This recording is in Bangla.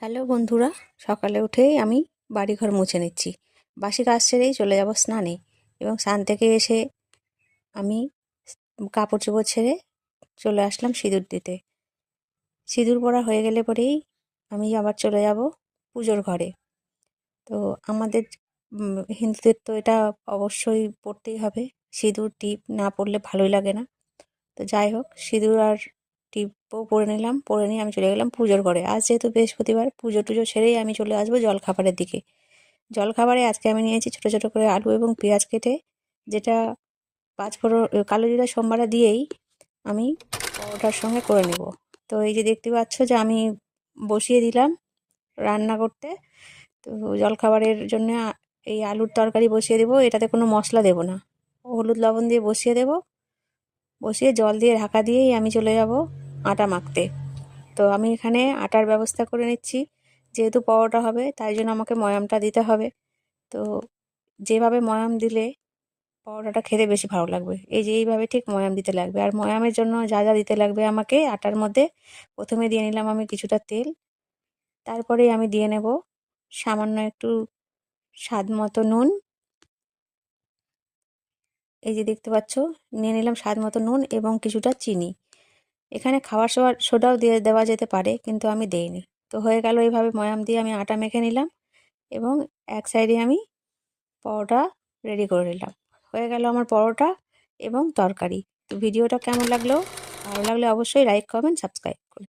হ্যালো বন্ধুরা, সকালে উঠেই আমি বাড়িঘর মুছে নিচ্ছি। বাসি কাজ সেরেই চলে যাব স্নানে, এবং স্নান থেকে এসে আমি কাপড় চোপড় ছেড়ে চলে আসলাম সিঁদুর দিতে। সিঁদুর পরা হয়ে গেলে পরেই আমি আবার চলে যাব পুজোর ঘরে। তো আমাদের হিন্দুদের তো এটা অবশ্যই পড়তেই হবে, সিঁদুর টিপ না পরলে ভালোই লাগে না। তো যাই হোক, সিঁদুর আর টিপও পরে নিলাম, পরে নিয়ে আমি চলে গেলাম পুজোর ঘরে। আজ যেহেতু বৃহস্পতিবার, পুজো টুজো সেরেই আমি চলে আসবো জলখাবারের দিকে। জলখাবারে আজকে আমি নিয়েছি ছোটো ছোটো করে আলু এবং পেঁয়াজ কেটে, যেটা পাঁচফোড়ন কালো জিরা সোমবারে দিয়েই আমি পরোটার সঙ্গে করে নেব। তো এই যে দেখতে পাচ্ছ যে আমি বসিয়ে দিলাম রান্না করতে। তো জলখাবারের জন্য এই আলুর তরকারি বসিয়ে দেবো, এটাতে কোনো মশলা দেব না, হলুদ লবণ দিয়ে বসিয়ে দেব। বসিয়ে জল দিয়ে ঢাকা দিয়েই আমি চলে যাব আটা মাখতে। তো আমি এখানে আটার ব্যবস্থা করে নিচ্ছি, যেহেতু পরোটা হবে তাই জন্য আমাকে ময়ামটা দিতে হবে। তো যেভাবে ময়াম দিলে পরোটাটা খেতে বেশি ভালো লাগবে, এই যে এইভাবে ঠিক ময়াম দিতে লাগবে। আর ময়ামের জন্য যা যা দিতে লাগবে আমাকে আটার মধ্যে, প্রথমে দিয়ে নিলাম আমি কিছুটা তেল, তারপরে আমি দিয়ে নেব সামান্য একটু স্বাদ মতো নুন। এই যে দেখতে পাচ্ছ, নিয়ে নিলাম স্বাদ মতো নুন এবং কিছুটা চিনি। এখানে খাবার সোডাও দিয়ে দেওয়া যেতে পারে, কিন্তু আমি দেইনি। তো হয়ে গেল, এইভাবে ময়াম দিয়ে আমি আটা মেখে নিলাম এবং এক সাইডে আমি পরোটা রেডি করে নিলাম। হয়ে গেল আমার পরোটা এবং তরকারি। তো ভিডিওটা কেমন লাগলো? ভালো লাগলে অবশ্যই লাইক, কমেন্ট, সাবস্ক্রাইব।